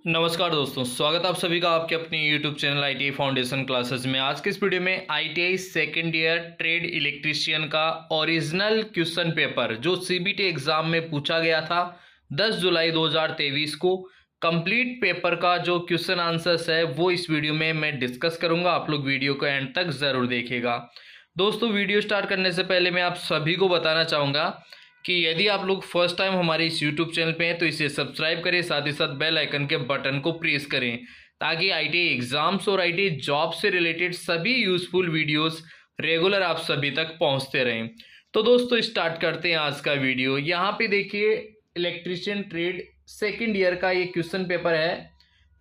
नमस्कार दोस्तों, स्वागत आप सभी का आपके अपने YouTube channel ITI foundation classes में। आज के इस वीडियो में ITI second year trade electrician का ओरिजिनल क्वेश्चन पेपर जो CBT एग्जाम में पूछा गया था 10 जुलाई 2023 को, कंप्लीट पेपर का जो क्वेश्चन आंसर्स है वो इस वीडियो में मैं डिस्कस करूंगा। आप लोग वीडियो को एंड तक जरूर देखिएगा। दोस्तों, वीडियो स्टार्ट करने से पहले मैं आप सभी को बताना चाहूँगा कि यदि आप लोग फर्स्ट टाइम हमारे इस यूट्यूब चैनल पे हैं तो इसे सब्सक्राइब करें, साथ ही साथ बेल आइकन के बटन को प्रेस करें ताकि ITI एग्जाम्स और ITI जॉब से रिलेटेड सभी यूजफुल वीडियोस रेगुलर आप सभी तक पहुंचते रहें। तो दोस्तों, स्टार्ट करते हैं आज का वीडियो। यहाँ पे देखिए, इलेक्ट्रीशियन ट्रेड सेकेंड ईयर का ये क्वेश्चन पेपर है।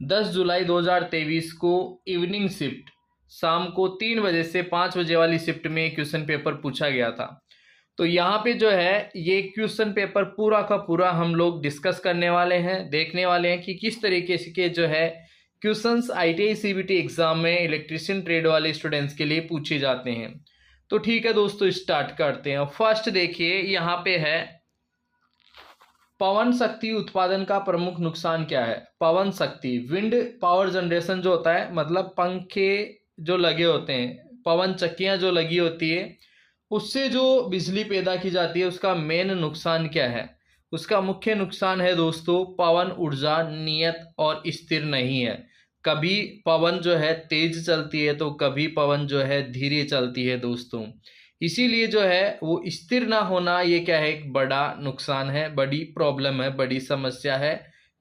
10 जुलाई 2023 को इवनिंग शिफ्ट, शाम को 3 बजे से 5 बजे वाली शिफ्ट में क्वेश्चन पेपर पूछा गया था। तो यहाँ पे जो है ये क्वेश्चन पेपर पूरा का पूरा हम लोग डिस्कस करने वाले हैं, देखने वाले हैं कि किस तरीके के जो है क्वेश्चंस ITI CBT एग्जाम में इलेक्ट्रीशियन ट्रेड वाले स्टूडेंट्स के लिए पूछे जाते हैं। तो ठीक है दोस्तों, स्टार्ट करते हैं। फर्स्ट देखिए, यहाँ पे है पवन शक्ति उत्पादन का प्रमुख नुकसान क्या है। पवन शक्ति, विंड पावर जनरेशन जो होता है, मतलब पंखे जो लगे होते हैं, पवन चक्कियां जो लगी होती है, उससे जो बिजली पैदा की जाती है, उसका मेन नुकसान क्या है। उसका मुख्य नुकसान है दोस्तों, पवन ऊर्जा नियत और स्थिर नहीं है। कभी पवन जो है तेज चलती है तो कभी पवन जो है धीरे चलती है दोस्तों। इसीलिए जो है वो स्थिर ना होना, ये क्या है, एक बड़ा नुकसान है, बड़ी प्रॉब्लम है, बड़ी समस्या है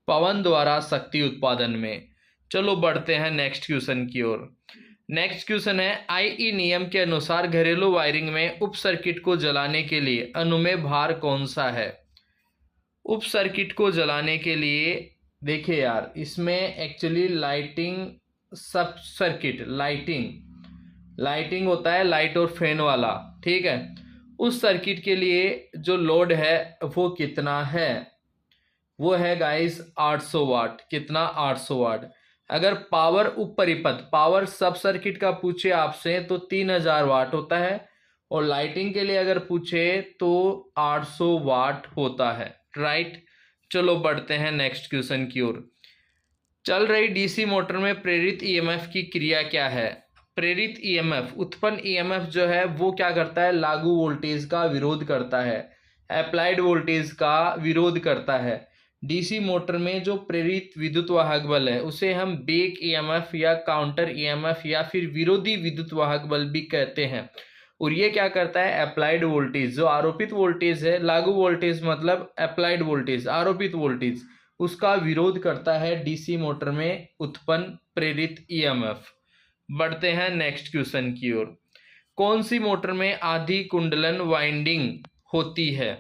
पवन द्वारा शक्ति उत्पादन में। चलो बढ़ते हैं नेक्स्ट क्वेश्चन की ओर। नेक्स्ट क्वेश्चन है, IE नियम के अनुसार घरेलू वायरिंग में उप सर्किट को जलाने के लिए अनुमेय भार कौन सा है। उप सर्किट को जलाने के लिए देखिए यार, इसमें एक्चुअली लाइटिंग सब सर्किट, लाइटिंग होता है, लाइट और फैन वाला, ठीक है। उस सर्किट के लिए जो लोड है वो कितना है, वो है गाइस 800 वाट। कितना? 800 वाट। अगर पावर उप परिपथ, पावर सब सर्किट का पूछे आपसे तो 3000 वाट होता है, और लाइटिंग के लिए अगर पूछे तो 800 वाट होता है, राइट। चलो बढ़ते हैं नेक्स्ट क्वेश्चन की ओर। चल रही DC मोटर में प्रेरित EMF की क्रिया क्या है। प्रेरित EMF, उत्पन्न EMF जो है वो क्या करता है, लागू वोल्टेज का विरोध करता है, अप्लाइड वोल्टेज का विरोध करता है। DC मोटर में जो प्रेरित विद्युत वाहक बल है उसे हम बैक EMF या काउंटर EMF या फिर विरोधी विद्युत वाहक बल भी कहते हैं। और ये क्या करता है, अप्लाइड वोल्टेज, जो आरोपित वोल्टेज है, लागू वोल्टेज मतलब अप्लाइड वोल्टेज, आरोपित वोल्टेज, उसका विरोध करता है DC मोटर में उत्पन्न प्रेरित EMF। बढ़ते हैं नेक्स्ट क्वेश्चन की ओर। कौन सी मोटर में आधी कुंडलन वाइंडिंग होती है।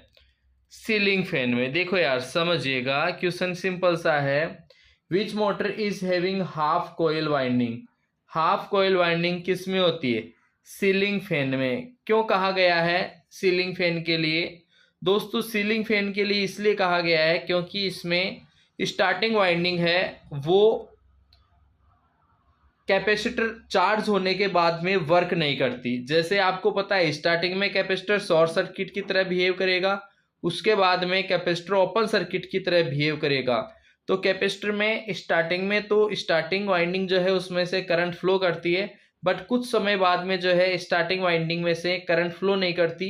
सीलिंग फैन में। देखो यार, समझिएगा, क्वेश्चन सिंपल सा है। Which motor is having half coil winding. Half coil winding किस में होती है, सीलिंग फैन में। क्यों कहा गया है सीलिंग फैन के लिए दोस्तों? सीलिंग फैन के लिए इसलिए कहा गया है क्योंकि इसमें स्टार्टिंग वाइंडिंग है वो कैपेसिटर चार्ज होने के बाद में वर्क नहीं करती। जैसे आपको पता है, स्टार्टिंग में कैपेसिटर शॉर्ट सर्किट की तरह बिहेव करेगा, उसके बाद में कैपेसिटर ओपन सर्किट की तरह बिहेव करेगा। तो कैपेसिटर में स्टार्टिंग में तो स्टार्टिंग वाइंडिंग जो है उसमें से करंट फ्लो करती है, बट कुछ समय बाद में जो है स्टार्टिंग वाइंडिंग में से करंट फ्लो नहीं करती,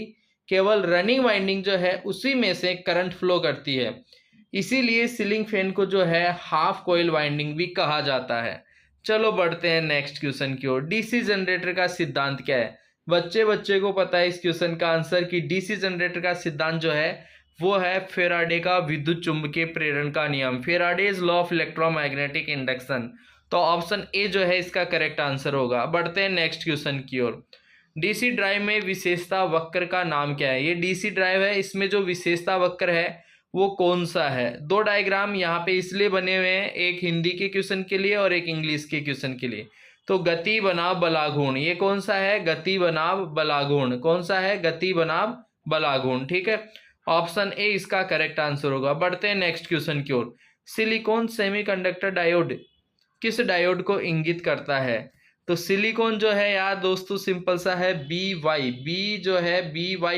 केवल रनिंग वाइंडिंग जो है उसी में से करंट फ्लो करती है। इसीलिए सीलिंग फैन को जो है हाफ कॉइल वाइंडिंग भी कहा जाता है। चलो बढ़ते हैं नेक्स्ट क्वेश्चन की ओर। DC जनरेटर का सिद्धांत क्या है। बच्चे को पता है इस क्वेश्चन का आंसर कि DC जनरेटर का सिद्धांत जो है वो है फेराडे का विद्युत चुंबकीय प्रेरण का नियम, Faraday's law of electromagnetic induction. तो ऑप्शन ए जो है इसका करेक्ट आंसर होगा। बढ़ते हैं नेक्स्ट क्वेश्चन की ओर। DC ड्राइव में विशेषता वक्र का नाम क्या है। ये DC ड्राइव है, इसमें जो विशेषता वक्र है वो कौन सा है। दो डायग्राम यहाँ पे इसलिए बने हुए हैं, एक हिंदी के क्वेश्चन के लिए और एक इंग्लिश के क्वेश्चन के लिए। तो गति बनाम बलागुण, ये कौन सा है, गति बनाम बलागुण। कौन सा है, गति बनाम बलागुण, ठीक है। ऑप्शन ए इसका करेक्ट आंसर होगा। बढ़ते हैं नेक्स्ट क्वेश्चन की ओर। सिलिकॉन सेमीकंडक्टर डायोड किस डायोड को इंगित करता है। तो सिलिकॉन जो है यार दोस्तों सिंपल सा है, बी वाई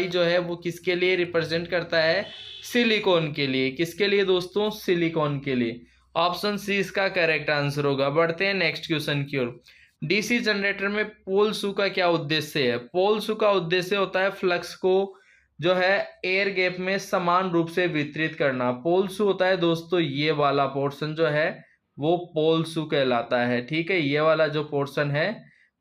जो है वो किसके लिए रिप्रेजेंट करता है, सिलिकॉन के लिए। किसके लिए दोस्तों, सिलिकॉन के लिए। ऑप्शन सी इसका करेक्ट आंसर होगा। बढ़ते हैं नेक्स्ट क्वेश्चन की ओर। डीसी जनरेटर में पोल शू का क्या उद्देश्य है? पोल शू का उद्देश्य होता है फ्लक्स को जो है एयर गैप में समान रूप से वितरित करना। पोल शू होता है दोस्तों ये वाला पोर्शन जो है वो पोल शू कहलाता है। ठीक है, ये वाला जो पोर्शन है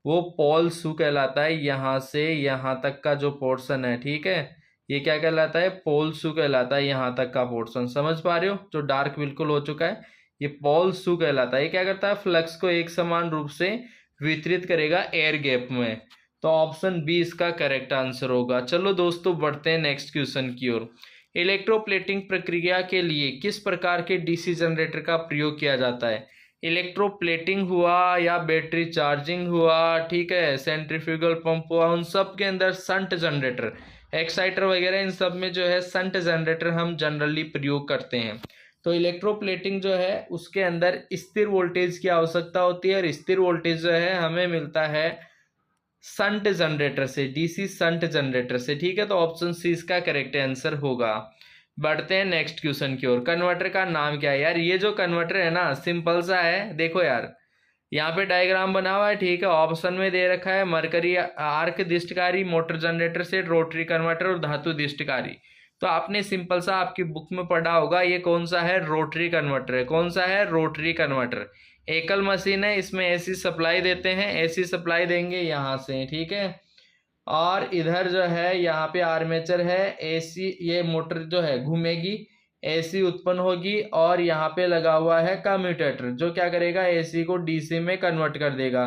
वो पोल शू कहलाता है। यहां से यहां तक का जो पोर्शन है, ठीक है, ये क्या कहलाता है? पोल शू कहलाता है। यहां तक का पोर्शन समझ पा रहे हो, जो डार्क बिल्कुल हो चुका है, ये पोल शू कहलाता है। ये क्या करता है? फ्लक्स को एक समान रूप से वितरित करेगा एयर गैप में। तो ऑप्शन बी इसका करेक्ट आंसर होगा। चलो दोस्तों बढ़ते हैं नेक्स्ट क्वेश्चन की ओर। इलेक्ट्रोप्लेटिंग प्रक्रिया के लिए किस प्रकार के डीसी जनरेटर का प्रयोग किया जाता है? इलेक्ट्रोप्लेटिंग हुआ या बैटरी चार्जिंग हुआ, ठीक है, सेंट्रीफ्यूगल पंप हुआ, उन सब के अंदर शंट जनरेटर, एक्साइटर वगैरह, इन सब में जो है शंट जनरेटर हम जनरली प्रयोग करते हैं। तो इलेक्ट्रोप्लेटिंग जो है उसके अंदर स्थिर वोल्टेज की आवश्यकता होती है, और स्थिर वोल्टेज जो है हमें मिलता है शंट जनरेटर से, डीसी शंट जनरेटर से। ठीक है, तो ऑप्शन सी इसका करेक्ट आंसर होगा। बढ़ते हैं नेक्स्ट क्वेश्चन की ओर। कन्वर्टर का नाम क्या है? यार ये जो कन्वर्टर है ना सिंपल सा है, देखो यार यहाँ पे डायग्राम बना हुआ है, ठीक है, ऑप्शन में दे रखा है मरकरी आर्क दिष्टकारी, motor generator set, rotary converter और धातु दिष्टकारी। तो आपने सिंपल सा आपकी बुक में पढ़ा होगा, ये कौन सा है? रोटरी कन्वर्टर है। कौन सा है? Rotary converter. एकल मशीन है, इसमें एसी सप्लाई देते हैं, एसी सप्लाई देंगे यहाँ से, ठीक है, और इधर जो है यहाँ पे आर्मेचर है, एसी, ये मोटर जो है घूमेगी, एसी उत्पन्न होगी, और यहाँ पे लगा हुआ है कम्यूटेटर जो क्या करेगा? एसी को डीसी में कन्वर्ट कर देगा।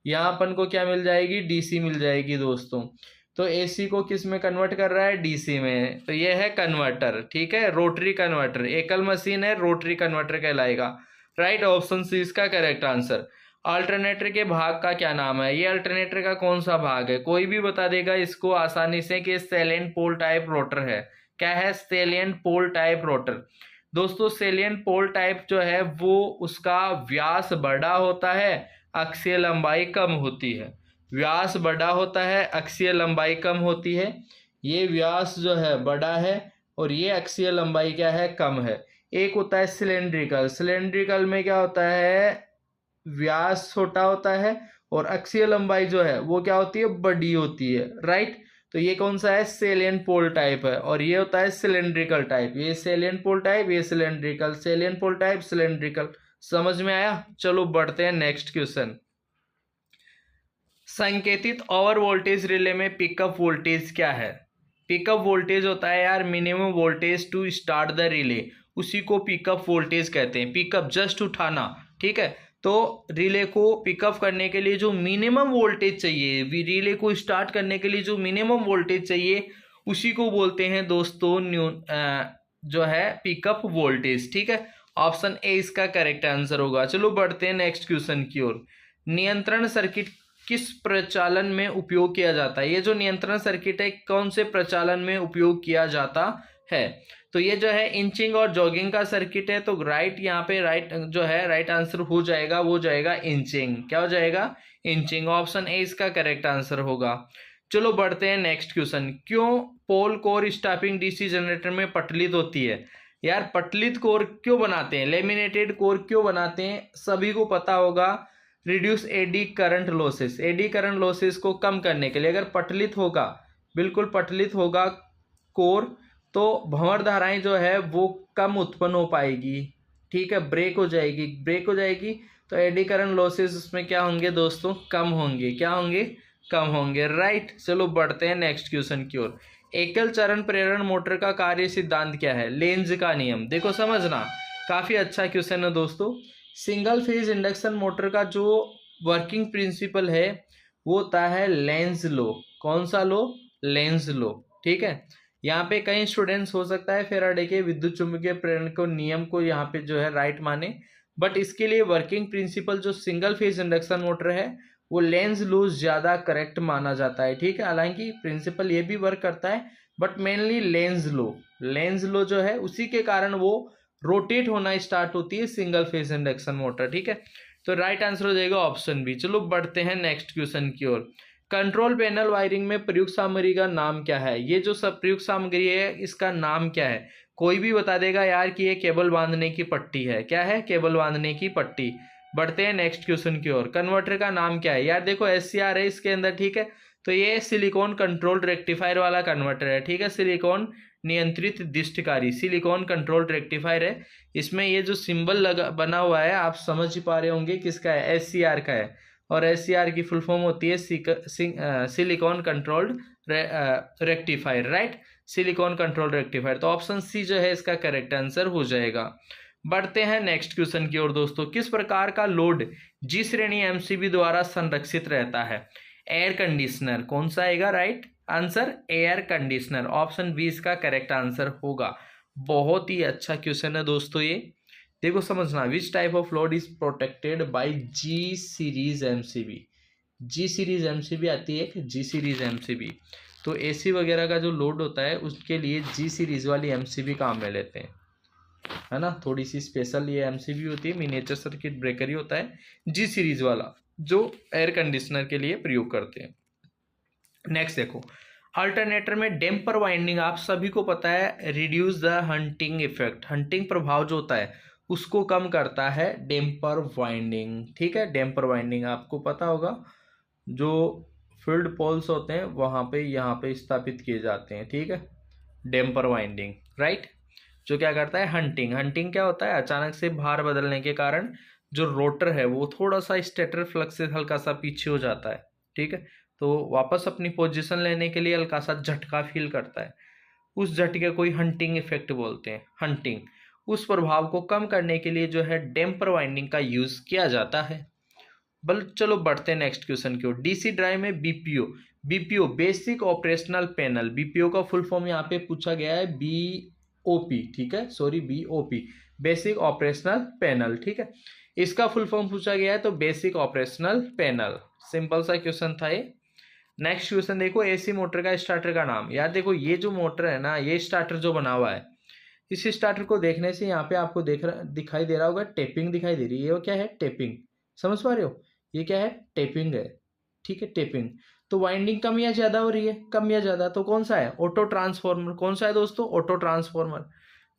यहाँ अपन को क्या मिल जाएगी? डीसी मिल जाएगी दोस्तों। तो एसी को किस में कन्वर्ट कर रहा है? डीसी में। तो ये है कन्वर्टर, ठीक है, रोटरी कन्वर्टर। एकल मशीन है, रोटरी कन्वर्टर कहलाएगा। राइट, ऑप्शन सी इसका करेक्ट आंसर। अल्टरनेटर के भाग का क्या नाम है? ये अल्टरनेटर का कौन सा भाग है? कोई भी बता देगा इसको आसानी से कि सेलेंट पोल टाइप रोटर है। क्या है? Salient pole type rotor. दोस्तों सेलिएंट पोल टाइप जो है वो उसका व्यास बड़ा होता है, अक्षीय लंबाई कम होती है। व्यास बड़ा होता है, अक्षीय लंबाई कम होती है। ये व्यास जो है बड़ा है और ये अक्षीय लंबाई क्या है? कम है। एक होता है सिलेंड्रिकल। सिलेंड्रिकल में क्या होता है? व्यास छोटा होता है और अक्षीय लंबाई जो है वो क्या होती है? बड़ी होती है। राइट, तो ये कौन सा है? सेलिएंट पोल टाइप है, और ये होता है सिलेंड्रिकल टाइप। ये सेलिएंट पोल टाइप, ये cylindrical. Salient pole type, cylindrical. समझ में आया? चलो बढ़ते हैं नेक्स्ट क्वेश्चन। संकेतित ओवर वोल्टेज रिले में पिकअप वोल्टेज क्या है? पिकअप वोल्टेज होता है यार minimum voltage to start the relay, उसी को पिकअप वोल्टेज कहते हैं। पिकअप जस्ट उठाना, ठीक है। तो रिले को पिकअप करने के लिए जो मिनिमम वोल्टेज चाहिए, रिले को स्टार्ट करने के लिए जो मिनिमम वोल्टेज चाहिए, उसी को बोलते हैं दोस्तों जो है पिकअप वोल्टेज। ठीक है, ऑप्शन ए इसका करेक्ट आंसर होगा। चलो बढ़ते हैं नेक्स्ट क्वेश्चन की ओर। नियंत्रण सर्किट किस प्रचालन में उपयोग किया जाता है? ये जो नियंत्रण सर्किट है कौन से प्रचालन में उपयोग किया जाता है? तो ये जो है इंचिंग और जॉगिंग का सर्किट है। तो राइट, यहाँ पे राइट जो है राइट आंसर हो जाएगा, वो जाएगा इंचिंग। क्या हो जाएगा? इंचिंग। ऑप्शन ए इसका करेक्ट आंसर होगा। चलो बढ़ते हैं नेक्स्ट क्वेश्चन। क्यों पोल कोर स्टॉपिंग डीसी जनरेटर में पटलित होती है? यार पटलित कोर क्यों बनाते हैं, लेमिनेटेड कोर क्यों बनाते हैं? सभी को पता होगा, reduce eddy current losses. Eddy current losses को कम करने के लिए अगर पटलित होगा, बिल्कुल पटलित होगा कोर, तो भंवर धाराएं जो है वो कम उत्पन्न हो पाएगी। ठीक है, ब्रेक हो जाएगी, ब्रेक हो जाएगी, तो एडी करंट लॉसेस उसमें क्या होंगे दोस्तों? कम होंगे। क्या होंगे? कम होंगे। राइट, चलो बढ़ते हैं नेक्स्ट क्वेश्चन की ओर। एकल चरण प्रेरण मोटर का कार्य सिद्धांत क्या है? लेंज का नियम। देखो समझना, काफी अच्छा क्वेश्चन है दोस्तों। सिंगल फेज इंडक्शन मोटर का जो वर्किंग प्रिंसिपल है वो होता है लेंज लो। कौन सा लो? लेंज लो। ठीक है, यहाँ पे कई स्टूडेंट्स हो सकता है फेराडे के विद्युत चुंबकीय प्रेरण को नियम को यहाँ पे जो है राइट माने, बट इसके लिए वर्किंग प्रिंसिपल जो सिंगल फेज इंडक्शन मोटर है वो लेंज लो ज्यादा करेक्ट माना जाता है। ठीक है, हालांकि प्रिंसिपल ये भी वर्क करता है, but mainly Lenz law. Lenz law जो है उसी के कारण वो रोटेट होना स्टार्ट होती है सिंगल फेज इंडक्शन मोटर। ठीक है, तो राइट आंसर हो जाएगा ऑप्शन बी। चलो बढ़ते हैं नेक्स्ट क्वेश्चन की ओर। कंट्रोल पैनल वायरिंग में प्रयुक्त सामग्री का नाम क्या है? ये जो सब प्रयुक्त सामग्री है इसका नाम क्या है? कोई भी बता देगा यार कि ये केबल बांधने की पट्टी है। क्या है? केबल बांधने की पट्टी। बढ़ते हैं नेक्स्ट क्वेश्चन की ओर। कन्वर्टर का नाम क्या है? यार देखो SCR है इसके अंदर, ठीक है, तो ये सिलिकॉन कंट्रोल्ड रेक्टिफायर वाला कन्वर्टर है, ठीक है, सिलिकॉन नियंत्रित दिष्टकारी, सिलिकॉन कंट्रोल्ड रेक्टिफायर है। इसमें ये जो सिंबल लगा बना हुआ है आप समझ ही पा रहे होंगे किसका है, SCR का है। और SCR की फुल फॉर्म होती है silicon controlled rectifier, right, silicon controlled rectifier. तो ऑप्शन सी जो है इसका करेक्ट आंसर हो जाएगा। बढ़ते हैं नेक्स्ट क्वेश्चन की ओर दोस्तों। किस प्रकार का लोड जी श्रेणी MCB द्वारा संरक्षित रहता है? Air conditioner. कौन सा आएगा right answer? Air conditioner. Option B इसका करेक्ट आंसर होगा। बहुत ही अच्छा क्वेश्चन है दोस्तों ये। देखो समझना, which type of load is protected by G series MCB? G series MCB आती है, एक जी सीरीज MCB। तो AC वगैरह का जो लोड होता है उसके लिए जी सीरीज वाली MCB काम में लेते हैं, है ना। थोड़ी सी स्पेशल ये MCB होती है, मिनिएचर सर्किट ब्रेकर ही होता है जी सीरीज वाला, जो एयर कंडीशनर के लिए प्रयोग करते हैं। नेक्स्ट देखो, अल्टरनेटर में डैम्पर वाइंडिंग आप सभी को पता है reduce the hunting effect, hunting प्रभाव जो होता है उसको कम करता है डैम्पर वाइंडिंग, ठीक है। डैम्पर वाइंडिंग आपको पता होगा, जो फील्ड पोल्स होते हैं वहां पे यहाँ पे स्थापित किए जाते हैं, ठीक है, डैम्पर वाइंडिंग, राइट, जो क्या करता है हंटिंग। हंटिंग क्या होता है? अचानक से भार बदलने के कारण जो रोटर है वो थोड़ा सा स्टेटर फ्लक्स से हल्का सा पीछे हो जाता है, ठीक है, तो वापस अपनी पोजीशन लेने के लिए हल्का सा झटका फील करता है, उस झटके को ही हंटिंग इफेक्ट बोलते हैं, हंटिंग। उस प्रभाव को कम करने के लिए जो है डैम्पर वाइंडिंग का यूज किया जाता है। बल चलो बढ़ते हैं नेक्स्ट क्वेश्चन की ओर। डीसी ड्राइव में BPO basic operational panel, BPO का फुल फॉर्म यहाँ पे पूछा गया है BOP, ठीक है, sorry BOP, basic operational panel, ठीक है, इसका फुल फॉर्म पूछा गया है तो बेसिक ऑपरेशनल पैनल। सिंपल सा क्वेश्चन था ये। नेक्स्ट क्वेश्चन देखो, AC मोटर का स्टार्टर का नाम। यार देखो ये जो मोटर है ना, ये स्टार्टर जो बना हुआ है, इस स्टार्टर को देखने से यहाँ पे आपको दिखाई दे रहा होगा टेपिंग दिखाई दे रही है। वो क्या है? टेपिंग। समझ पा रहे हो? ये क्या है? टेपिंग है, ठीक है, टेपिंग। तो वाइंडिंग कम या ज्यादा हो रही है? कम या ज्यादा? तो कौन सा है? Auto transformer. कौन सा है दोस्तों? Auto transformer.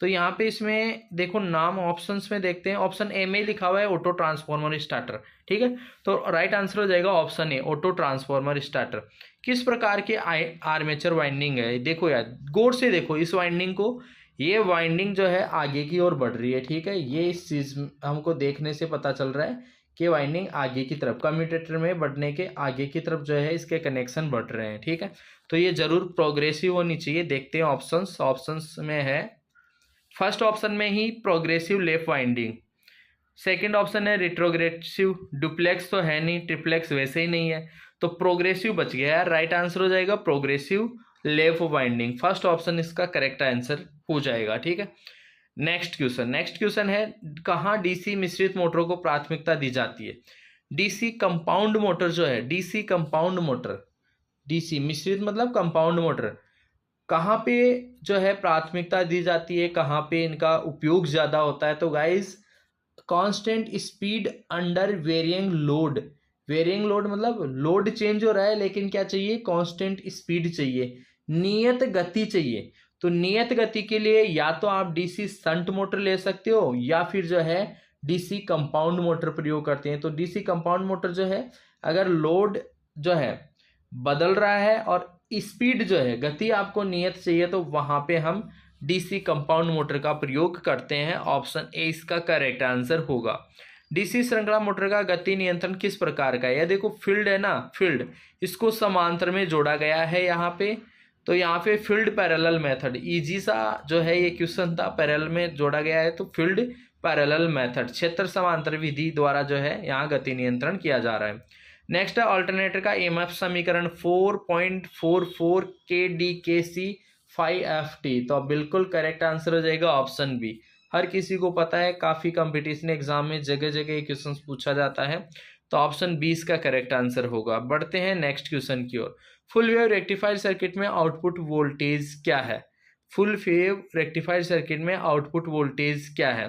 तो यहाँ पे इसमें देखो नाम ऑप्शंस में देखते हैं, ऑप्शन ए में लिखा हुआ है ऑटो ट्रांसफॉर्मर स्टार्टर, ठीक है, तो राइट आंसर हो जाएगा ऑप्शन ए, ऑटो ट्रांसफॉर्मर स्टार्टर। किस प्रकार के आर्मेचर वाइंडिंग है? देखो यार गौर से देखो इस वाइंडिंग को, ये वाइंडिंग जो है आगे की ओर बढ़ रही है, ठीक है, ये इस चीज हमको देखने से पता चल रहा है कि वाइंडिंग आगे की तरफ, कम्यूटेटर में बढ़ने के आगे की तरफ जो है इसके कनेक्शन बढ़ रहे हैं, ठीक है, तो ये जरूर प्रोग्रेसिव होनी चाहिए। देखते हैं ऑप्शंस में है, फर्स्ट ऑप्शन में ही progressive left winding, second option है रिट्रोग्रेसिव, डुप्लेक्स तो है नहीं, ट्रिप्लेक्स वैसे ही नहीं है, तो प्रोग्रेसिव बच गया है, राइट आंसर हो जाएगा progressive left winding. First option इसका करेक्ट आंसर हो जाएगा, ठीक है। नेक्स्ट क्वेश्चन है, कहाँ DC मिश्रित मोटरों को प्राथमिकता दी जाती है? DC कंपाउंड मोटर जो है, DC कंपाउंड मोटर, DC मिश्रित मतलब कंपाउंड मोटर, कहाँ पे जो है प्राथमिकता दी जाती है, कहाँ पे इनका उपयोग ज्यादा होता है? तो guys constant speed under varying load, varying load मतलब लोड चेंज हो रहा है लेकिन क्या चाहिए? कांस्टेंट स्पीड चाहिए, नियत गति चाहिए। तो नियत गति के लिए या तो आप DC शंट मोटर ले सकते हो या फिर जो है DC कंपाउंड मोटर प्रयोग करते हैं। तो DC कंपाउंड मोटर जो है अगर लोड जो है बदल रहा है और स्पीड जो है गति आपको नियत चाहिए तो वहां पे हम DC कंपाउंड मोटर का प्रयोग करते हैं। ऑप्शन ए इसका करेक्ट आंसर होगा। DC श्रृंखला मोटर का गति नियंत्रण किस प्रकार का है? यह देखो फील्ड है ना, फील्ड, इसको समांतर में जोड़ा गया है यहाँ पे, तो यहाँ पे फील्ड पैरेलल मेथड, इजी सा जो है ये क्वेश्चन था, पैरेलल में जोड़ा गया है तो फील्ड पैरेलल मेथड, क्षेत्र समांतर विधि द्वारा जो है यहाँ गति नियंत्रण किया जा रहा है। नेक्स्ट है अल्टरनेटर का EMF समीकरण 4.44 kdkc 5ft, तो बिल्कुल करेक्ट आंसर हो जाएगा ऑप्शन बी। हर किसी को पता है, काफी कंपटीशन एग्जाम में जगह जगह ये क्वेश्चन पूछा जाता है, तो ऑप्शन बी इसका करेक्ट आंसर होगा। बढ़ते हैं नेक्स्ट क्वेश्चन की ओर। फुल वेव रेक्टिफायर सर्किट में आउटपुट वोल्टेज क्या है? फुल वेव रेक्टिफायर सर्किट में आउटपुट वोल्टेज क्या है?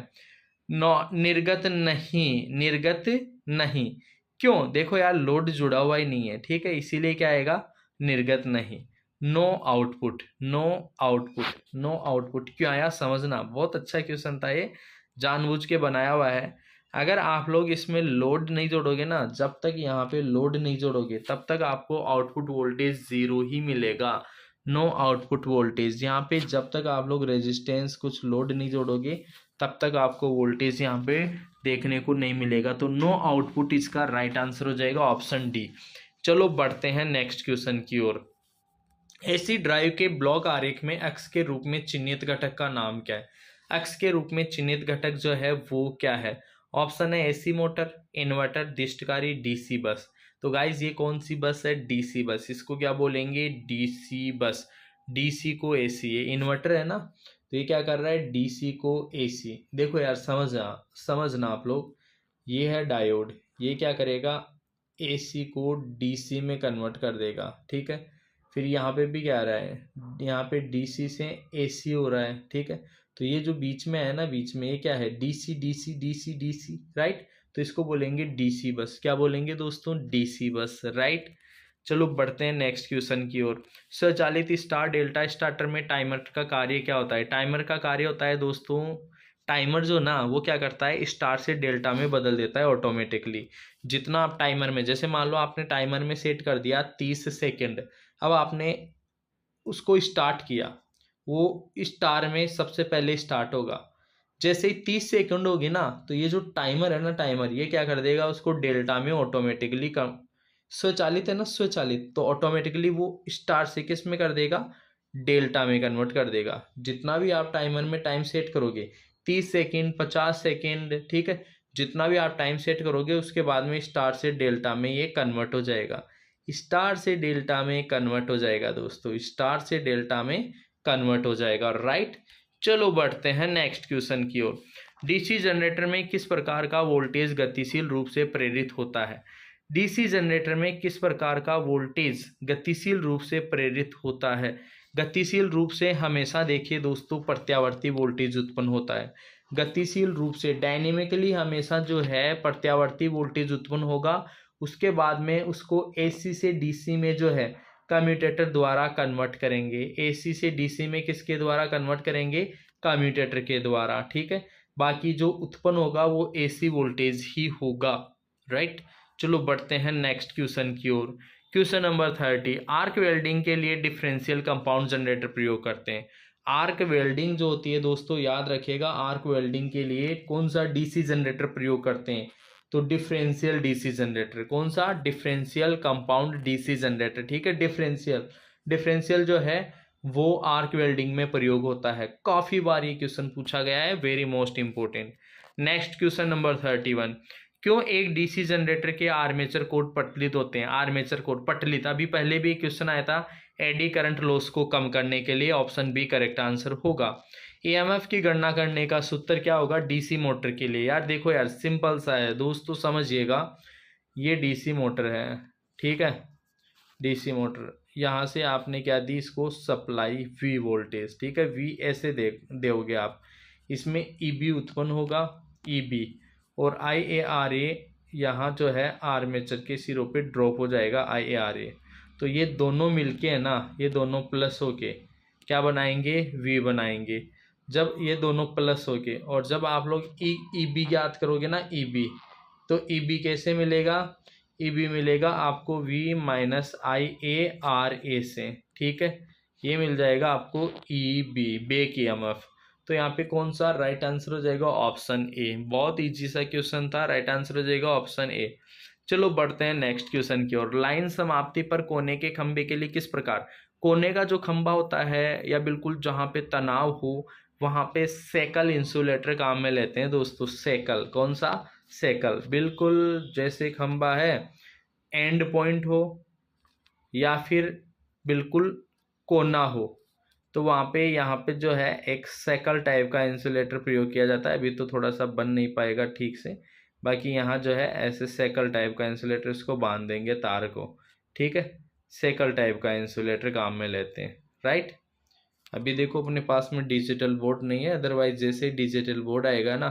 निर्गत नहीं, निर्गत नहीं, क्यों? देखो यार, लोड जुड़ा हुआ ही नहीं है, ठीक है, इसीलिए क्या आएगा, निर्गत नहीं। No output, no output, no output क्यों आया, समझना। बहुत अच्छा क्वेश्चन था ये, जानबूझ के बनाया हुआ है। अगर आप लोग इसमें लोड नहीं जोड़ोगे ना, जब तक यहाँ पे लोड नहीं जोड़ोगे तब तक आपको आउटपुट वोल्टेज 0 ही मिलेगा। नो आउटपुट वोल्टेज, यहाँ पे जब तक आप लोग रेजिस्टेंस कुछ लोड नहीं जोड़ोगे तब तक आपको वोल्टेज यहाँ पे देखने को नहीं मिलेगा। तो नो आउटपुट इसका राइट आंसर हो जाएगा ऑप्शन डी। चलो बढ़ते हैं नेक्स्ट क्वेश्चन की ओर। एसी ड्राइव के ब्लॉक आरेख में एक्स के रूप में चिन्हित घटक का नाम क्या है? एक्स के रूप में चिन्हित घटक जो है वो क्या है? ऑप्शन है AC motor, inverter, दिष्टकारी, DC bus. तो गाइज ये कौन सी बस है? DC bus. इसको क्या बोलेंगे? DC bus. डीसी को एसी, ये इन्वर्टर है ना, तो ये क्या कर रहा है? डीसी को एसी। देखो यार, समझना आप लोग, ये है डायोड, ये क्या करेगा? एसी को डीसी में कन्वर्ट कर देगा, ठीक है। फिर यहाँ पे भी क्या आ रहा है? यहाँ पे डीसी से एसी हो रहा है, ठीक है। तो ये जो बीच में है ना, बीच में ये क्या है? DC DC DC DC, right. तो इसको बोलेंगे डीसी बस। क्या बोलेंगे दोस्तों? DC bus, right. चलो बढ़ते हैं नेक्स्ट क्वेश्चन की ओर। स्वचालित स्टार डेल्टा स्टार्टर में टाइमर का कार्य क्या होता है? टाइमर का कार्य होता है दोस्तों, टाइमर जो ना वो क्या करता है, स्टार से डेल्टा में बदल देता है ऑटोमेटिकली। जितना आप टाइमर में, जैसे मान लो आपने टाइमर में सेट कर दिया 30 सेकेंड, अब आपने उसको स्टार्ट किया, वो स्टार में सबसे पहले स्टार्ट होगा। जैसे ही 30 सेकेंड होगी ना, तो ये जो टाइमर है ना, टाइमर ये क्या कर देगा, उसको डेल्टा में ऑटोमेटिकली कम, स्वचालित है ना, स्वचालित, तो ऑटोमेटिकली वो स्टार से किस में कर देगा? डेल्टा में कन्वर्ट कर देगा। जितना भी आप टाइमर में टाइम सेट करोगे, 30 सेकेंड, 50 सेकेंड, ठीक है, जितना भी आप टाइम सेट करोगे उसके बाद में स्टार से डेल्टा में ये कन्वर्ट हो जाएगा। स्टार से डेल्टा में कन्वर्ट हो जाएगा दोस्तों, स्टार से डेल्टा में कन्वर्ट हो जाएगा, राइट। चलो बढ़ते हैं नेक्स्ट क्वेश्चन की ओर। डीसी जनरेटर में किस प्रकार का वोल्टेज गतिशील रूप से प्रेरित होता है? डीसी जनरेटर में किस प्रकार का वोल्टेज गतिशील रूप से प्रेरित होता है? गतिशील रूप से हमेशा देखिए दोस्तों प्रत्यावर्ती वोल्टेज उत्पन्न होता है। गतिशील रूप से डायनेमिकली हमेशा जो है प्रत्यावर्ती वोल्टेज उत्पन्न होगा। उसके बाद में उसको एसी से डीसी में जो है कम्यूटेटर द्वारा कन्वर्ट करेंगे। एसी से डीसी में किसके द्वारा कन्वर्ट करेंगे? कम्यूटेटर के द्वारा, ठीक है। बाकी जो उत्पन्न होगा वो एसी वोल्टेज ही होगा, राइट। चलो बढ़ते हैं नेक्स्ट क्वेश्चन की ओर। Question number 30। आर्क वेल्डिंग के लिए डिफरेंशियल कंपाउंड जनरेटर प्रयोग करते हैं। आर्क वेल्डिंग जो होती है दोस्तों, याद रखिएगा, आर्क वेल्डिंग के लिए कौन सा डीसी जनरेटर प्रयोग करते हैं? तो डिफरेंशियल डीसी जनरेटर। कौन सा? डिफरेंशियल कंपाउंड डीसी जनरेटर, ठीक है। डिफरेंशियल जो है वो आर्क वेल्डिंग में प्रयोग होता है। काफी बार ये क्वेश्चन पूछा गया है, very most important. Next question number 31। क्यों एक डीसी जनरेटर के आर्मेचर कोर पटलित होते हैं? आर्मेचर कोर पटलित, अभी पहले भी क्वेश्चन आया था, एडी करंट लॉस को कम करने के लिए। ऑप्शन बी करेक्ट आंसर होगा। ईएमएफ की गणना करने का सूत्र क्या होगा डीसी मोटर के लिए? यार देखो यार, सिंपल सा है दोस्तों, समझिएगा। ये डीसी मोटर है, ठीक है, डीसी मोटर। यहाँ से आपने क्या दी इसको? सप्लाई वी वोल्टेज, ठीक है, वी ऐसे दोगे आप। इसमें ईबी उत्पन्न होगा, ईबी, और आई ए आर ए यहाँ जो है आर्मेचर के सिरों पे ड्रॉप हो जाएगा, आई ए आर ए। तो ये दोनों मिलके है ना, ये दोनों प्लस होके क्या बनाएंगे? वी बनाएंगे। जब ये दोनों प्लस होके, और जब आप लोग ई बी ज्ञात करोगे ना, ई बी, तो ई बी कैसे मिलेगा? ई बी मिलेगा आपको V minus I A R A से, ठीक है, ये मिल जाएगा आपको E B, back E M F. तो यहाँ पे कौन सा राइट आंसर हो जाएगा? Option A. बहुत इजी सा क्वेश्चन था, राइट आंसर हो जाएगा ऑप्शन ए। चलो बढ़ते हैं नेक्स्ट क्वेश्चन की ओर। लाइन समाप्ति पर कोने के खंभे के लिए किस प्रकार, कोने का जो खंभा होता है या बिल्कुल जहाँ पे तनाव हो वहाँ पे सेकल इंसुलेटर काम में लेते हैं दोस्तों। सेकल, कौन सा? सेकल। बिल्कुल जैसे खंभा है, एंड पॉइंट हो या फिर बिल्कुल कोना हो, तो वहाँ पे यहाँ पे जो है एक सेकल टाइप का इंसुलेटर प्रयोग किया जाता है। अभी तो थोड़ा सा बन नहीं पाएगा ठीक से, बाकी यहाँ जो है ऐसे सेकल टाइप का इंसुलेटर इसको बांध देंगे तार को, ठीक है। सेकल टाइप का इंसुलेटर काम में लेते हैं, राइट। अभी देखो अपने पास में डिजिटल बोर्ड नहीं है, अदरवाइज जैसे डिजिटल बोर्ड आएगा ना,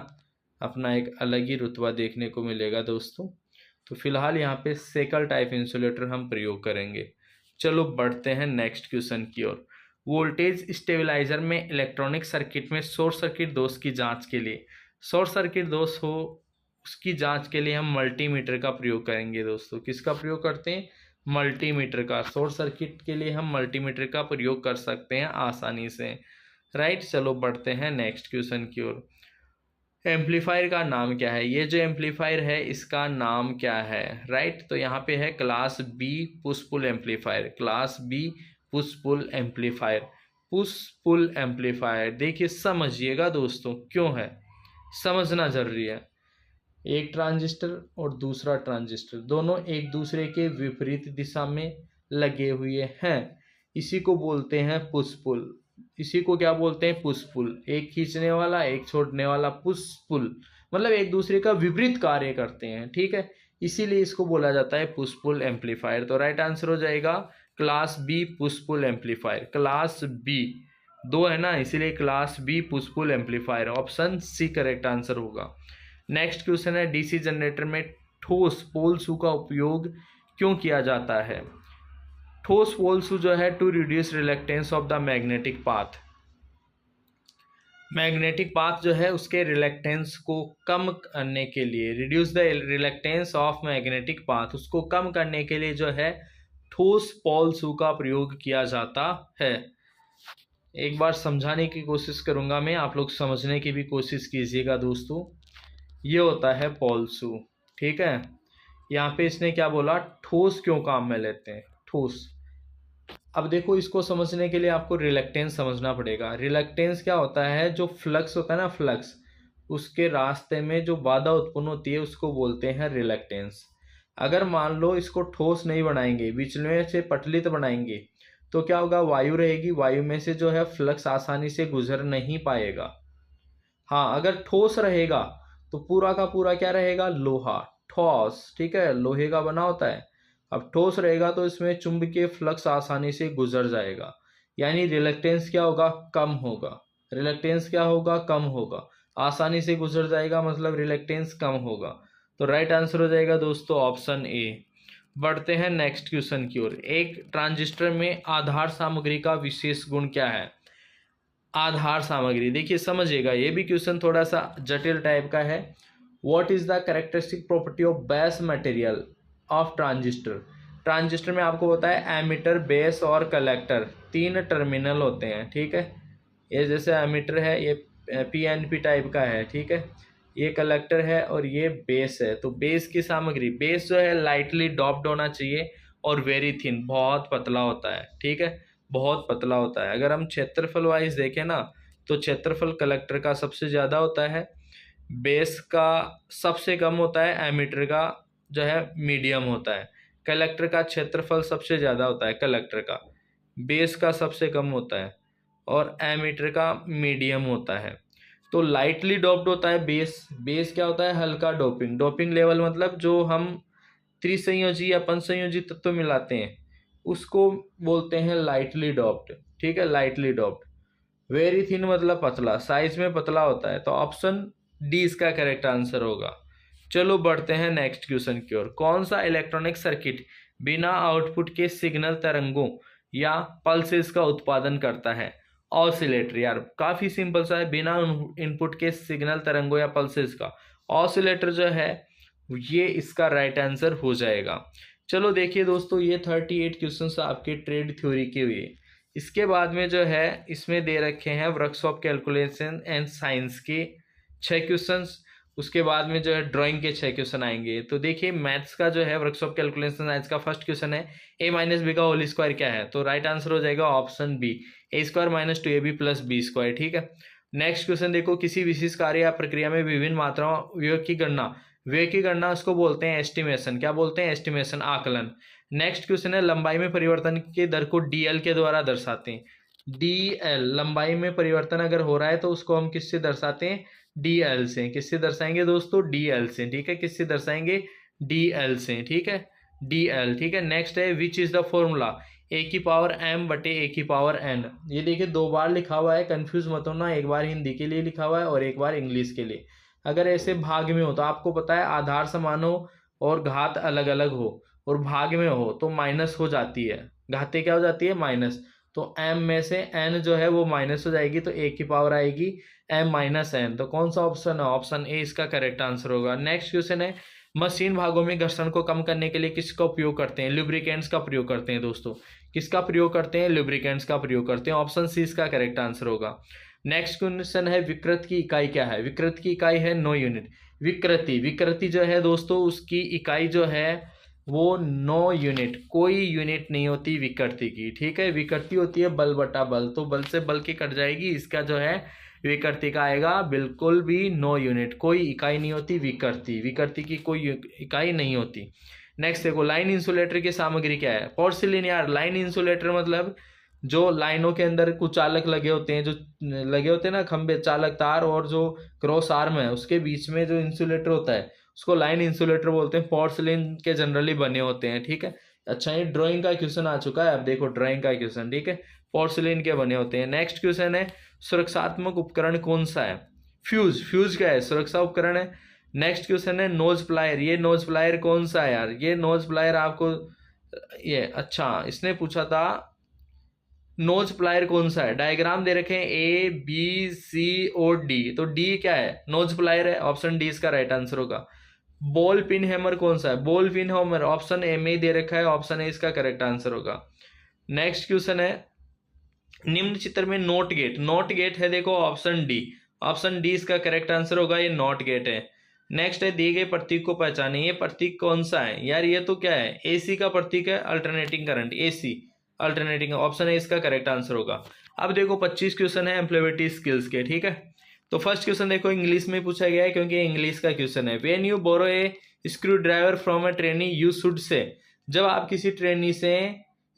अपना एक अलग ही रुतबा देखने को मिलेगा दोस्तों। तो फिलहाल यहाँ पे सेकल टाइप इंसुलेटर हम प्रयोग करेंगे। चलो बढ़ते हैं नेक्स्ट क्वेश्चन की ओर। वोल्टेज स्टेबलाइजर में इलेक्ट्रॉनिक सर्किट में शॉर्ट सर्किट दोष की जांच के लिए, शॉर्ट सर्किट दोष हो उसकी जांच के लिए हम मल्टीमीटर का प्रयोग करेंगे दोस्तों। किसका प्रयोग करते हैं? मल्टीमीटर का। शॉर्ट सर्किट के लिए हम मल्टीमीटर का प्रयोग कर सकते हैं आसानी से, राइट। चलो बढ़ते हैं नेक्स्ट क्वेश्चन की ओर। एम्पलीफायर का नाम क्या है? ये जो एम्पलीफायर है इसका नाम क्या है, राइट। तो यहाँ पे है class B push pull amplifier, class B push pull amplifier, push pull amplifier. देखिए समझिएगा दोस्तों, क्यों है समझना जरूरी है। एक ट्रांजिस्टर और दूसरा ट्रांजिस्टर दोनों एक दूसरे के विपरीत दिशा में लगे हुए हैं, इसी को बोलते हैं पुश पुल। इसी को क्या बोलते हैं? Push pull. एक खींचने वाला एक छोड़ने वाला, पुश पुल मतलब एक दूसरे का विपरीत कार्य करते हैं, ठीक है। इसीलिए इसको बोला जाता है पुश पुल एम्पलीफायर। तो राइट आंसर हो जाएगा class B push pull amplifier. Class B दो है ना, इसीलिए class B push pull amplifier, option C correct answer होगा। नेक्स्ट क्वेश्चन है, डीसी जनरेटर में ठोस पोल शू का उपयोग क्यों किया जाता है? ठोस पोल शू जो है to reduce reluctance of the magnetic path. Magnetic path जो है उसके रिलेक्टेंस को कम करने के लिए, reduce the reluctance of magnetic path, उसको कम करने के लिए जो है ठोस पोल शू का प्रयोग किया जाता है। एक बार समझाने की कोशिश करूंगा मैं, आप लोग समझने की भी कोशिश कीजिएगा दोस्तों। ये होता है पोल शू, ठीक है। यहाँ पे इसने क्या बोला? ठोस क्यों काम में लेते हैं, ठोस। अब देखो इसको समझने के लिए आपको रिलक्टेंस समझना पड़ेगा। रिलक्टेंस क्या होता है? जो फ्लक्स होता है ना, फ्लक्स, उसके रास्ते में जो बाधा उत्पन्न होती है उसको बोलते हैं रिलक्टेंस। अगर मान लो इसको ठोस नहीं बनाएंगे, बीच में से पटलित बनाएंगे, तो क्या होगा? वायु रहेगी, वायु में से जो है फ्लक्स आसानी से गुजर नहीं पाएगा। हाँ, अगर ठोस रहेगा तो पूरा का पूरा क्या रहेगा? लोहा, ठोस, ठीक है, लोहे का बना होता है। अब ठोस रहेगा तो इसमें चुंबकीय फ्लक्स आसानी से गुजर जाएगा, यानी रिलक्टेंस क्या होगा? कम होगा। रिलक्टेंस क्या होगा? कम होगा। आसानी से गुजर जाएगा मतलब रिलक्टेंस कम होगा। तो राइट आंसर हो जाएगा दोस्तों ऑप्शन ए। बढ़ते हैं नेक्स्ट क्वेश्चन की ओर। एक ट्रांजिस्टर में आधार सामग्री का विशेष गुण क्या है? आधार सामग्री, देखिए समझिएगा, ये भी क्वेश्चन थोड़ा सा जटिल टाइप का है। What is the characteristic property of base material of transistor? Transistor में आपको होता है एमीटर, बेस और कलेक्टर, तीन टर्मिनल होते हैं, ठीक है। ये जैसे एमीटर है, ये पीएनपी टाइप का है, ठीक है। ये कलेक्टर है और ये बेस है। तो बेस की सामग्री, बेस जो है लाइटली डॉप्ड होना चाहिए और वेरी थिन, बहुत पतला होता है, ठीक है, बहुत पतला होता है। अगर हम क्षेत्रफल वाइज देखें ना, तो क्षेत्रफल कलेक्टर का सबसे ज़्यादा होता है, बेस का सबसे कम होता है, एमीटर का जो है मीडियम होता है। कलेक्टर का क्षेत्रफल सबसे ज़्यादा होता है कलेक्टर का, बेस का सबसे कम होता है और एमीटर का मीडियम होता है। तो लाइटली डोप्ड होता है बेस। बेस क्या होता है? हल्का डोपिंग। डोपिंग लेवल मतलब जो हम त्रिसंयोजी या पंचसंयोजी तत्व मिलाते हैं उसको बोलते हैं लाइटली डोप्ड, ठीक है, लाइटली डोप्ड। वेरी थिन मतलब पतला, साइज में पतला होता है। तो ऑप्शन डी इसका करेक्ट आंसर होगा। चलो बढ़ते हैं नेक्स्ट क्वेश्चन की ओर। कौन सा इलेक्ट्रॉनिक सर्किट बिना आउटपुट के सिग्नल तरंगों या पल्सेस का उत्पादन करता है? ऑसिलेटर। यार काफी सिंपल सा है, बिना इनपुट के सिग्नल तरंगों या पल्सेस का ऑसिलेटर जो है ये इसका राइट आंसर हो जाएगा। चलो देखिए दोस्तों, ये 38 क्वेश्चंस आपके ट्रेड थ्योरी के हुए। इसके बाद में जो है इसमें दे रखे हैं वर्कशॉप कैलकुलेशन एंड साइंस के 6 क्वेश्चंस। उसके बाद में जो है ड्राइंग के 6 क्वेश्चन आएंगे। तो देखिए मैथ्स का जो है वर्कशॉप कैलकुलेशन साइंस का फर्स्ट क्वेश्चन है a माइनस बी का होल स्क्वायर क्या है? तो राइट आंसर हो जाएगा option B, A square minus 2ab plus B square, ठीक है। नेक्स्ट क्वेश्चन देखो, किसी विशेष कार्य या प्रक्रिया में विभिन्न मात्राओं व्यय की गणना उसको बोलते हैं एस्टिमेशन। क्या बोलते हैं? एस्टिमेशन, आकलन। नेक्स्ट क्वेश्चन है, लंबाई में परिवर्तन के दर को डीएल के द्वारा दर्शाते हैं। डीएल, लंबाई में परिवर्तन अगर हो रहा है तो उसको हम किससे दर्शाते हैं? डीएल से। किससे दर्शाएंगे दोस्तों? डीएल से, ठीक है। किससे दर्शाएंगे? डीएल से, ठीक है, डीएल, ठीक है। नेक्स्ट है, विच इज द फॉर्मूला ए की पावर m बटे ए की पावर n। ये देखिए 2 बार लिखा हुआ है, कंफ्यूज मत होना, एक बार हिंदी के लिए लिखा हुआ है और एक बार इंग्लिश के लिए। अगर ऐसे भाग में हो तो आपको पता है आधार समान हो, और घात अलग अलग हो और भाग में हो तो माइनस हो जाती है, घाते क्या हो जाती है, माइनस। तो m में से n जो है वो माइनस हो जाएगी तो a की पावर आएगी m माइनस n। तो कौन सा ऑप्शन है, ऑप्शन ए इसका करेक्ट आंसर होगा। नेक्स्ट क्वेश्चन है, मशीन भागों में घर्षण को कम करने के लिए किसका उपयोग करते हैं, लुब्रिकेंट्स का प्रयोग करते हैं दोस्तों। किसका प्रयोग करते हैं, लुब्रिकेंट्स का प्रयोग करते हैं। ऑप्शन सी इसका करेक्ट आंसर होगा। नेक्स्ट क्वेश्चन है, विकृत की इकाई क्या है, विकृत की इकाई है नो यूनिट। विकृति, विकृति जो है दोस्तों उसकी इकाई जो है वो नो यूनिट, कोई यूनिट नहीं होती विकृति की, ठीक है। विकृति होती है बल बटा बल, तो बल से बल की कट जाएगी, इसका जो है विकृति का आएगा बिल्कुल भी नो यूनिट, कोई इकाई नहीं होती विकृति, विकृति की कोई इकाई नहीं होती। नेक्स्ट देखो, लाइन इंसुलेटर की सामग्री क्या है, पोर्सिलिन। यार लाइन इंसुलेटर मतलब जो लाइनों के अंदर कुछ चालक लगे होते हैं, जो लगे होते हैं ना खंभे, चालक तार और जो क्रॉस आर्म है उसके बीच में जो इंसुलेटर होता है उसको लाइन इंसुलेटर बोलते हैं। पोर्सिलिन के जनरली बने होते हैं, ठीक है। अच्छा ये ड्राइंग का क्वेश्चन आ चुका है, अब देखो ड्राइंग का क्वेश्चन, ठीक है। पोर्सिलिन के बने होते हैं। नेक्स्ट क्वेश्चन है, सुरक्षात्मक उपकरण कौन सा है, फ्यूज। फ्यूज क्या है, सुरक्षा उपकरण है। नेक्स्ट क्वेश्चन है, नोज प्लायर। ये नोज प्लायर कौन सा है यार, ये नोज प्लायर आपको ये अच्छा इसने पूछा था नोज प्लायर कौन सा है। डायग्राम दे रखे हैं ए बी सी और डी, तो डी क्या है, नोज प्लायर है। ऑप्शन डी इसका राइट आंसर होगा। बॉल पिन हैमर कौन सा है, ball pin hammer. Option A में ही दे रखा है, ऑप्शन ए इसका करेक्ट आंसर होगा। नेक्स्ट क्वेश्चन है, निम्न चित्र में नोट गेट, नोट गेट है देखो ऑप्शन डी, ऑप्शन डी इसका करेक्ट आंसर होगा, ये नोट गेट है। नेक्स्ट है, दिए गए प्रतीक को पहचाने, ये प्रतीक कौन सा है यार, ये तो क्या है, एसी का प्रतीक है, alternating current, AC alternating, option है इसका करेक्ट आंसर होगा। अब देखो 25 क्वेश्चन है एम्प्लॉयबिलिटी स्किल्स के, ठीक है। तो फर्स्ट क्वेश्चन देखो इंग्लिश में पूछा गया है क्योंकि इंग्लिश का क्वेश्चन है। When you borrow a screw driver from a trainee you should say, जब आप किसी ट्रेनी से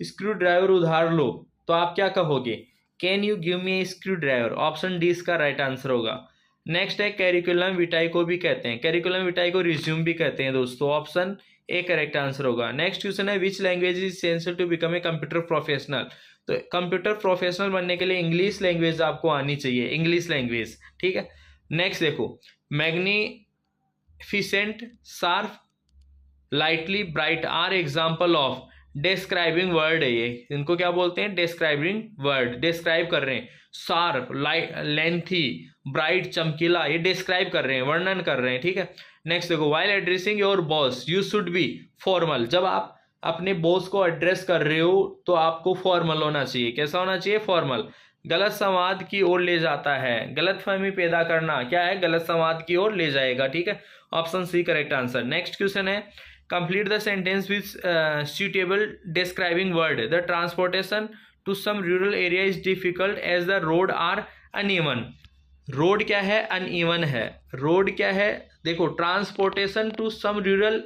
स्क्रू ड्राइवर उधार लो तो आप क्या कहोगे, can you give me A screw driver. Option D इसका राइट आंसर होगा। नेक्स्ट है, कैरिकुलम विटाई को भी कहते हैं, कैरिकुलम विटाई को रिज्यूम भी कहते हैं दोस्तों, ऑप्शन ए करेक्ट आंसर होगा। नेक्स्ट क्वेश्चन है, which language is essential to become a computer professional. तो कंप्यूटर प्रोफेशनल बनने के लिए इंग्लिश लैंग्वेज आपको आनी चाहिए, इंग्लिश लैंग्वेज, ठीक है। नेक्स्ट देखो, magnificent, sharp, lightly, bright are example of describing word है, ये इनको क्या बोलते हैं, डिस्क्राइबिंग वर्ड, डिस्क्राइब कर रहे हैं। शार्प, लाइट, लेंथी, ब्राइट, चमकीला, ये डिस्क्राइब कर रहे हैं, वर्णन कर रहे हैं, ठीक है। नेक्स्ट देखो, while addressing your boss you should be formal. जब आप अपने बॉस को एड्रेस कर रहे हो तो आपको फॉर्मल होना चाहिए, कैसा होना चाहिए, फॉर्मल। गलत संवाद की ओर ले जाता है, गलतफहमी पैदा करना क्या है, गलत संवाद की ओर ले जाएगा, ठीक है। Option C correct answer. Next question है, complete the sentence with suitable describing word. The transportation to some rural area is difficult as the road are uneven. Road क्या है, अनइवन है। रोड क्या है, देखो transportation to some rural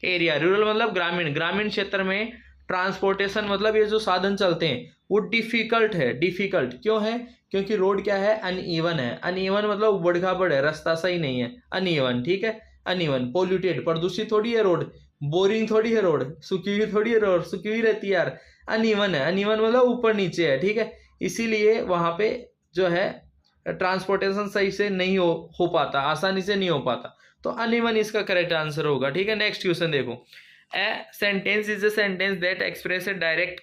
area, rural मतलब ग्रामीण, ग्रामीण क्षेत्र में ट्रांसपोर्टेशन मतलब ये जो साधन चलते हैं वो डिफिकल्ट है। डिफिकल्ट क्यों है, क्योंकि रोड क्या है, अनइवन है। अनइवन मतलब उबड़ खाबड़ है, रास्ता सही नहीं है, अनइवन, ठीक है। अनइवन, पोल्यूटेड, प्रदूषित थोड़ी है रोड, बोरिंग थोड़ी है रोड, सुखी हुई थोड़ी है रोड, सुखी हुई रहती है यार, अनइवन है। अनइवन मतलब ऊपर नीचे है, ठीक है। इसीलिए वहां पे जो है ट्रांसपोर्टेशन सही से नहीं हो पाता, आसानी से नहीं हो पाता, तो अनइवन इसका करेक्ट आंसर होगा, ठीक है। नेक्स्ट क्वेश्चन देखो, a sentence is a sentence that express A direct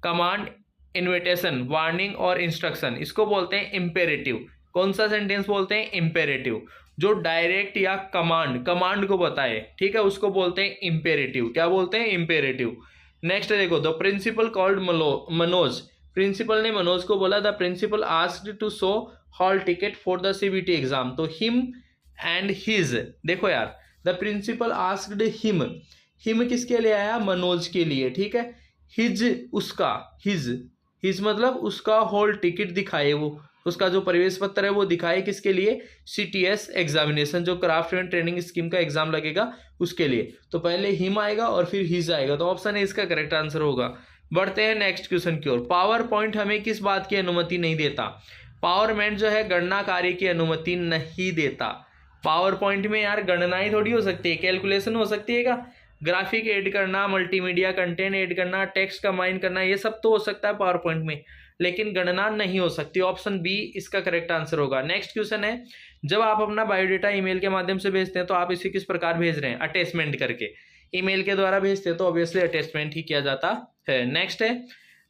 command, invitation, warning और इंस्ट्रक्शन, इसको बोलते हैं इंपेरेटिव। कौन सा सेंटेंस बोलते हैं, इंपेरेटिव। जो डायरेक्ट या कमांड, कमांड को बताए, ठीक है, उसको बोलते हैं इंपेरेटिव। क्या बोलते हैं, इंपेरेटिव। नेक्स्ट देखो, the principal called Manoj, principal ने मनोज को बोला, the principal asked to show hall ticket for the CBT exam, तो हिम एंड हिज, देखो यार the principal asked him, him किसके लिए आया, मनोज के लिए, ठीक है। हिज उसका, हिज मतलब उसका हॉल टिकट दिखाए, वो उसका जो प्रवेश पत्र है वो दिखाए, किसके लिए, सीटीएस एग्जामिनेशन, जो क्राफ्ट एंड ट्रेनिंग स्कीम का एग्जाम लगेगा उसके लिए। तो पहले हिम आएगा और फिर हिज आएगा, तो ऑप्शन है इसका करेक्ट आंसर होगा। बढ़ते हैं नेक्स्ट क्वेश्चन की ओर। पावर पॉइंट हमें किस बात की अनुमति नहीं देता, पावरमेंट जो है गणना कार्य की अनुमति नहीं देता। पावर पॉइंट में यार गणना ही थोड़ी हो सकती है, कैलकुलेशन हो सकती है क्या, ग्राफिक ऐड करना, मल्टीमीडिया कंटेंट ऐड करना, टेक्स्ट कंबाइन करना, ये सब तो हो सकता है पावर पॉइंट में। लेकिन गणना नहीं हो सकती। ऑप्शन बी इसका करेक्ट आंसर होगा। नेक्स्ट क्वेश्चन है, जब आप अपना बायोडेटा ईमेल के माध्यम से भेजते हैं तो आप इसे किस प्रकार भेज रहे हैं? अटैचमेंट करके। ईमेल के द्वारा भेजते हैं तो ऑब्वियसली अटैचमेंट ही किया जाता है। नेक्स्ट है,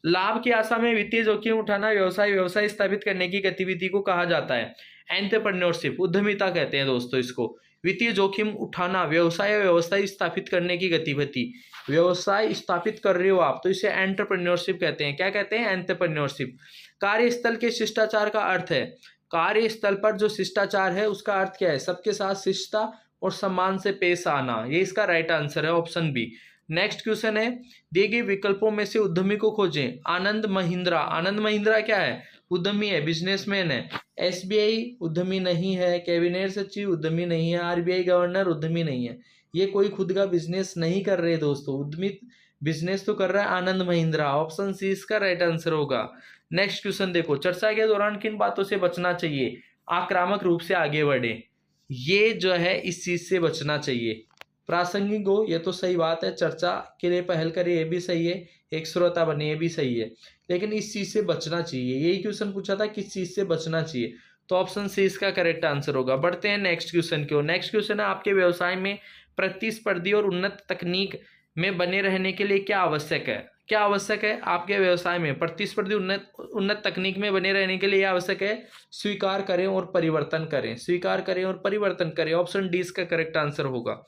लाभ की आशा में वित्तीय जोखिम उठाना व्यवसाय स्थापित करने की गतिविधि को कहा जाता है? एंटरप्रेन्योरशिप, उद्यमिता कहते हैं दोस्तों इसको। वित्तीय जोखिम उठाना, व्यवसाय स्थापित करने की गतिविधि, व्यवसाय स्थापित कर रहे हो आप तो इसे एंटरप्रेन्योरशिप कहते हैं। क्या कहते हैं? एंटरप्रेन्योरशिप। कार्यस्थल के शिष्टाचार का अर्थ है, कार्यस्थल पर जो शिष्टाचार है उसका अर्थ क्या है? सबके साथ शिष्टता और सम्मान से पेश आना। ये इसका राइट आंसर है, ऑप्शन बी। नेक्स्ट क्वेश्चन है, दिए गए विकल्पों में से उद्यमी को खोजें। आनंद महिंद्रा, आनंद महिंद्रा क्या है? उद्यमी है, बिजनेसमैन है। एसबीआई उद्यमी नहीं है। कैबिनेट सचिव उद्यमी नहीं है। आरबीआई गवर्नर उद्यमी नहीं है। ये कोई खुद का बिजनेस नहीं कर रहे दोस्तों। उद्यमी बिजनेस तो कर रहा है आनंद महिंद्रा। ऑप्शन सी इसका राइट आंसर होगा। नेक्स्ट क्वेश्चन देखो, चर्चा के दौरान किन बातों से बचना चाहिए? आक्रामक रूप से आगे बढ़े, ये जो है इस चीज से बचना चाहिए। प्रासंगिक हो, ये तो सही बात है, चर्चा के लिए पहल करे, ये भी सही है। एक श्रोता बने, ये भी सही है, लेकिन इस चीज से बचना चाहिए। यही क्वेश्चन पूछा था, किस चीज से बचना चाहिए, तो ऑप्शन सी इसका करेक्ट आंसर होगा। बढ़ते हैं नेक्स्ट क्वेश्चन की ओर। नेक्स्ट क्वेश्चन है, आपके व्यवसाय में प्रतिस्पर्धी और उन्नत तकनीक में बने रहने के लिए क्या आवश्यक है? क्या आवश्यक है आपके व्यवसाय में? प्रतिस्पर्धी उन्नत तकनीक में बने रहने के लिए आवश्यक है, स्वीकार करें और परिवर्तन करें। स्वीकार करें और परिवर्तन करें, ऑप्शन डी इसका करेक्ट आंसर होगा।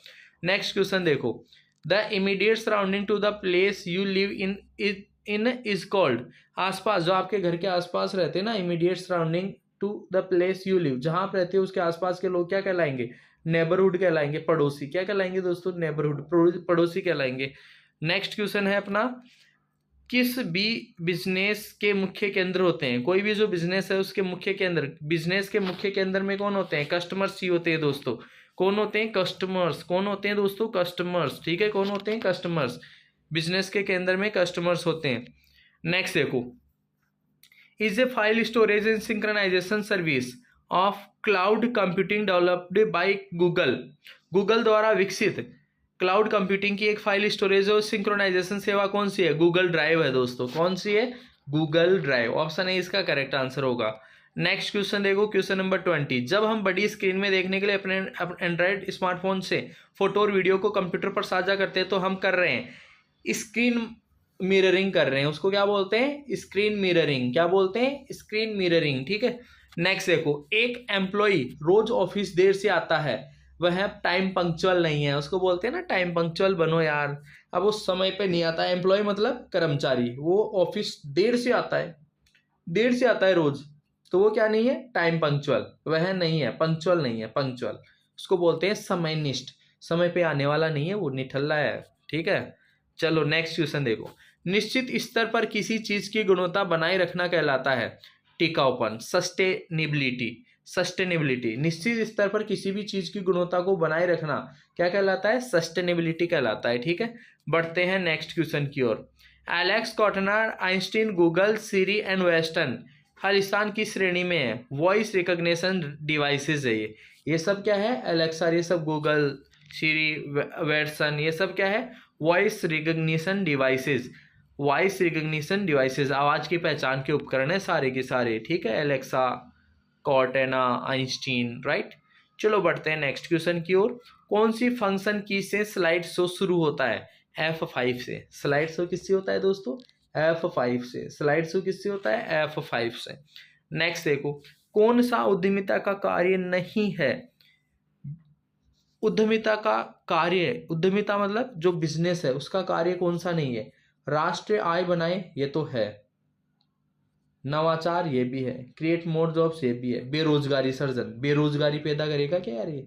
नेक्स्ट क्वेश्चन देखो, the immediate surrounding to the place you live in is called. आसपास, जो आपके घर के आसपास रहते हैं ना, immediate surrounding to the place you live, जहां आप रहते हो उसके आसपास के लोग क्या कहलाएंगे? नेबरहुड कहलाएंगे, पड़ोसी। क्या कहलाएंगे दोस्तों? नेबरहुड, पड़ोसी कहलाएंगे। नेक्स्ट क्वेश्चन है अपना, किस भी बिजनेस के मुख्य केंद्र होते हैं? कोई भी जो बिजनेस है उसके मुख्य केंद्र, बिजनेस के मुख्य केंद्र में कौन होते हैं? कस्टमर्स ही होते हैं दोस्तों। कौन होते हैं? कस्टमर्स। कौन होते हैं दोस्तों? कस्टमर्स। ठीक है, कौन होते हैं? कस्टमर्स। बिजनेस के केंद्र में कस्टमर्स होते हैं। नेक्स्ट देखो, is a file storage and synchronisation service of cloud computing developed by Google. Google द्वारा विकसित क्लाउड कंप्यूटिंग की एक फाइल स्टोरेज और सिंक्रोनाइजेशन सेवा कौन सी है? गूगल ड्राइव है दोस्तों। कौन सी है? Google drive. ऑप्शन ए इसका करेक्ट आंसर होगा। नेक्स्ट क्वेश्चन देखो, क्वेश्चन नंबर 20, जब हम बड़ी स्क्रीन में देखने के लिए अपने एंड्रॉइड स्मार्टफोन से फोटो और वीडियो को कंप्यूटर पर साझा करते हैं तो हम कर रहे हैं स्क्रीन मिररिंग कर रहे हैं। उसको क्या बोलते हैं? Screen mirroring. क्या बोलते हैं? Screen mirroring. ठीक है। नेक्स्ट देखो, एक एम्प्लॉय रोज ऑफिस देर से आता है, वह टाइम पंक्चुअल नहीं है, उसको बोलते हैं ना टाइम पंक्चुअल बनो यार। अब वो समय पे नहीं आता है, एम्प्लॉय मतलब कर्मचारी, वो ऑफिस देर से आता है, देर से आता है रोज, तो वो क्या नहीं है? Time punctual. वह नहीं है, पंक्चुअल नहीं है, पंक्चुअल। उसको बोलते हैं समयनिष्ठ, समय पे आने वाला नहीं है, वो निठल्ला है। ठीक है, चलो नेक्स्ट क्वेश्चन देखो, निश्चित स्तर पर किसी चीज की गुणवत्ता बनाए रखना कहलाता है टिकाऊपन, सस्टेनेबिलिटी। सस्टेनेबिलिटी, निश्चित स्तर पर किसी भी चीज की गुणवत्ता को बनाए रखना क्या कहलाता है? सस्टेनेबिलिटी कहलाता है। ठीक है, बढ़ते हैं नेक्स्ट क्वेश्चन की ओर। Alexa Cortana, Einstein, Google, Siri and western हर स्थान की श्रेणी में है? वॉइस रिकॉग्निशन डिवाइसेस है ये सब क्या है? एलेक्सा, ये सब गूगल, सिरी, वेटसन, ये सब क्या है? Voice recognition devices. Voice recognition devices, आवाज की पहचान के उपकरण है सारे के सारे। ठीक है, एलेक्सा, कॉर्टेना, आइंस्टीन, राइट। चलो बढ़ते हैं नेक्स्ट क्वेश्चन की ओर। कौन सी फंक्शन की से स्लाइड शो शुरू होता है? F5 से। स्लाइड शो किससे होता है दोस्तों? F5 से। स्लाइड शो किससे होता है? F5 से। नेक्स्ट देखो, कौन सा उद्यमिता का कार्य नहीं है? उद्यमिता का कार्य, उद्यमिता मतलब जो बिजनेस है उसका कार्य कौन सा नहीं है? राष्ट्रीय आय बनाए, ये तो है। नवाचार, ये भी है। क्रिएट मोर जॉब्स, ये भी है। बेरोजगारी सर्जन, बेरोजगारी पैदा करेगा क्या यार? ये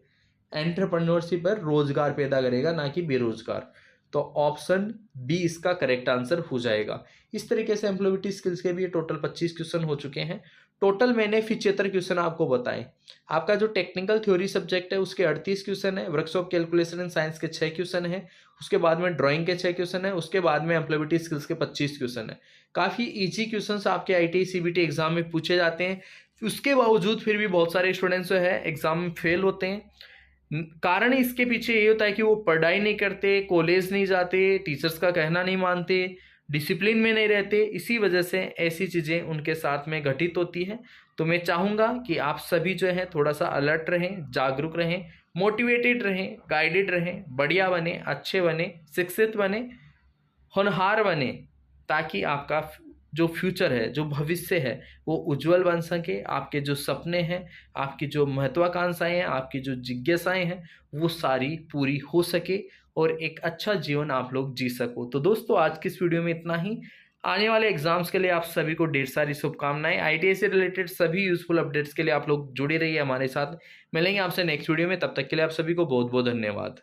एंटरप्रेन्योरशिप पर रोजगार पैदा करेगा, ना कि बेरोजगार। तो ऑप्शन बी इसका करेक्ट आंसर हो जाएगा। इस तरीके से एम्प्लॉयबिलिटी स्किल्स के भी टोटल 25 क्वेश्चन हो चुके हैं। टोटल मैंने 75 क्वेश्चन आपको बताए। आपका जो टेक्निकल थ्योरी सब्जेक्ट है उसके 38 क्वेश्चन है, वर्कशॉप कैलकुलेशन एंड साइंस के 6 क्वेश्चन है, उसके बाद में ड्राइंग के 6 क्वेश्चन है, उसके बाद में एम्प्लॉयबिलिटी स्किल्स के 25 क्वेश्चन है। काफ़ी ईजी क्वेश्चन आपके IIT CBT एग्जाम में पूछे जाते हैं। उसके बावजूद फिर भी बहुत सारे स्टूडेंट्स जो है एग्जाम में फेल होते हैं। कारण इसके पीछे ये होता है कि वो पढ़ाई नहीं करते, कॉलेज नहीं जाते, टीचर्स का कहना नहीं मानते, डिसिप्लिन में नहीं रहते, इसी वजह से ऐसी चीज़ें उनके साथ में घटित होती हैं। तो मैं चाहूँगा कि आप सभी जो है थोड़ा सा अलर्ट रहें, जागरूक रहें, मोटिवेटेड रहें, गाइडेड रहें, बढ़िया बने, अच्छे बने, शिक्षित बने, होनहार बने, ताकि आपका जो फ्यूचर है, जो भविष्य है, वो उज्जवल बन सके। आपके जो सपने हैं, आपकी जो महत्वाकांक्षाएं हैं, आपकी जो जिज्ञासाएं हैं, वो सारी पूरी हो सके और एक अच्छा जीवन आप लोग जी सको। तो दोस्तों, आज की इस वीडियो में इतना ही। आने वाले एग्जाम्स के लिए आप सभी को ढेर सारी शुभकामनाएं। आईटीआई से रिलेटेड सभी यूजफुल अपडेट्स के लिए आप लोग जुड़े रहिए हमारे साथ। मिलेंगे आपसे नेक्स्ट वीडियो में, तब तक के लिए आप सभी को बहुत बहुत धन्यवाद।